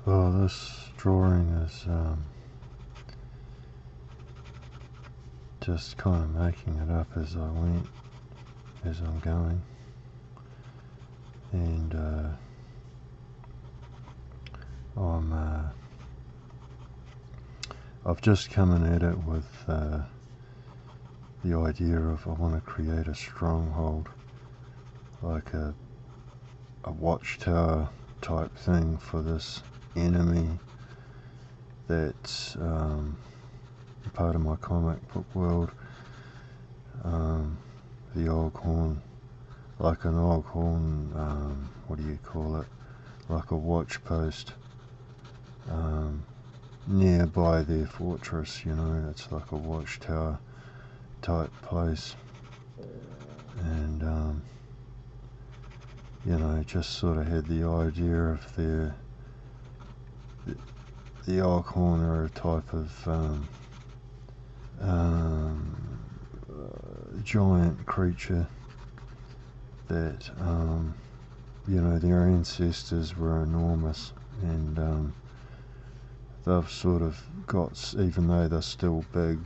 Well, this drawing is just kind of making it up as I'm going, and I've just come in at it with the idea of I want to create a stronghold, like a watchtower type thing for this enemy that's part of my comic book world, the Oghorn, like an Oghorn, what do you call it, like a watch post nearby their fortress, it's like a watchtower type place, and just sort of had the idea of the Oghorn are a type of giant creature that their ancestors were enormous, and they've sort of got, even though they're still big,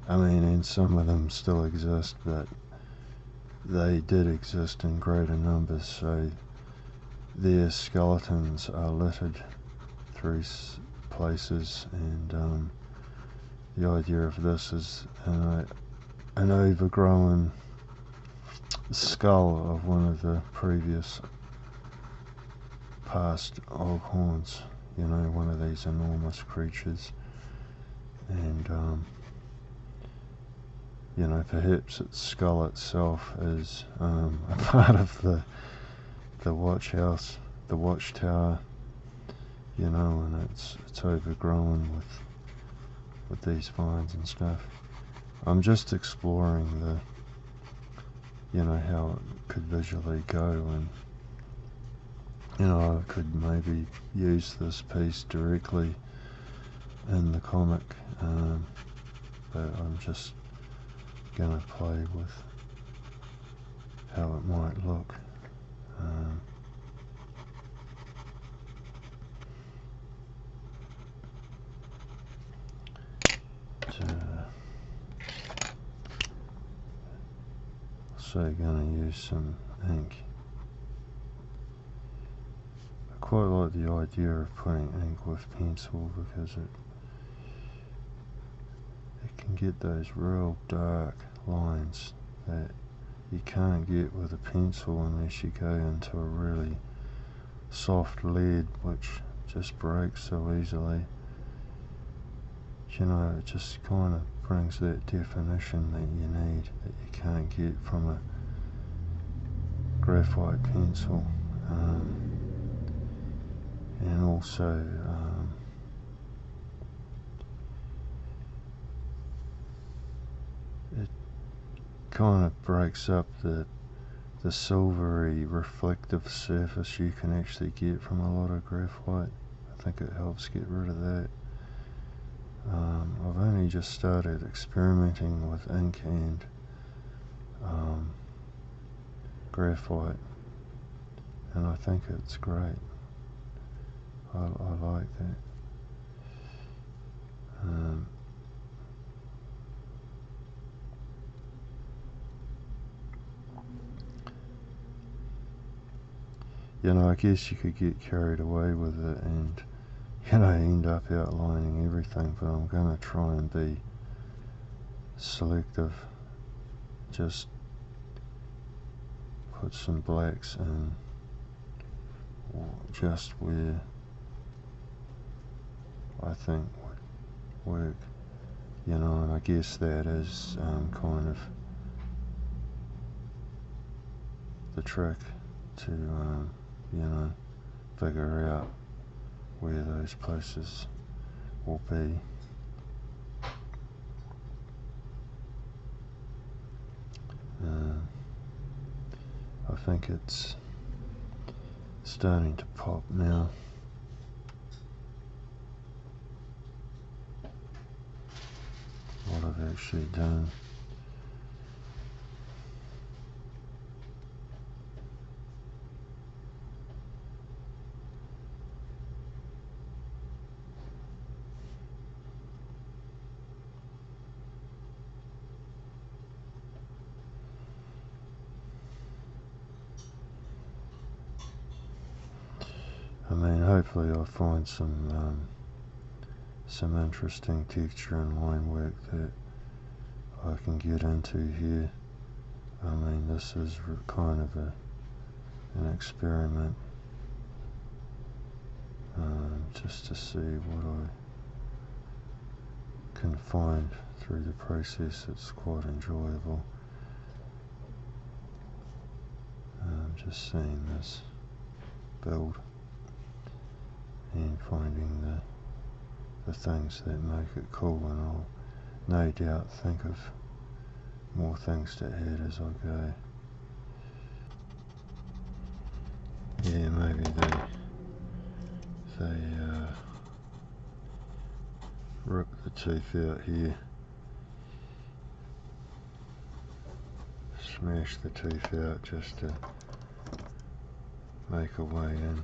and some of them still exist, but they did exist in greater numbers, so their skeletons are littered through places, and the idea of this is an overgrown skull of one of the previous past Oghorns, one of these enormous creatures, and perhaps its skull itself is a part of the watchtower, and it's overgrown with these vines and stuff. I'm just exploring how it could visually go, and I could maybe use this piece directly in the comic, but I'm just gonna play with how it might look. So gonna use some ink. I quite like the idea of putting ink with pencil because it can get those real dark lines that you can't get with a pencil unless you go into a really soft lead, which just breaks so easily. It just kind of brings that definition that you need, that you can't get from a graphite pencil, and also it kind of breaks up the silvery reflective surface you can actually get from a lot of graphite. I think it helps get rid of that. I've only just started experimenting with ink and graphite, and I think it's great. I like that. I guess you could get carried away with it and end up outlining everything, but I'm going to try and be selective. Just put some blacks in just where I think would work, and I guess that is kind of the trick to figure out where those places will be. I think it's starting to pop now. What I've actually done. hopefully I find some interesting texture and line work that I can get into here. I mean, this is kind of an experiment, just to see what I can find through the process. It's quite enjoyable. Just seeing this build and finding the things that make it cool, and I'll no doubt think of more things to add as I go. Yeah, maybe they rip the tooth out here, smash the tooth out just to make a way in.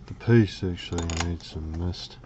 The piece actually needs some mist.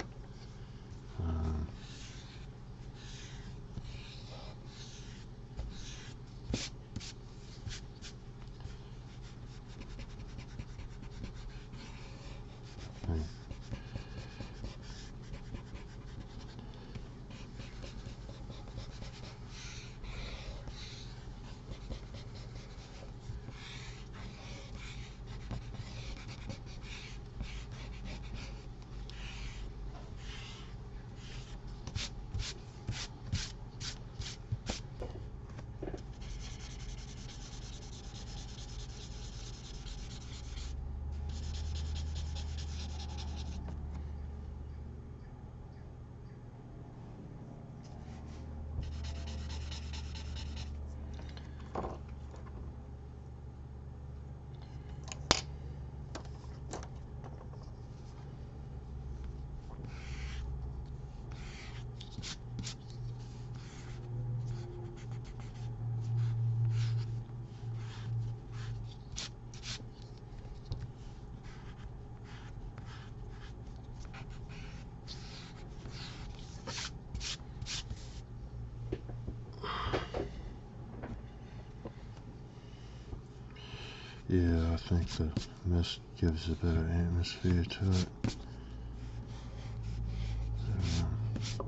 Yeah, I think the mist gives a better atmosphere to it. So,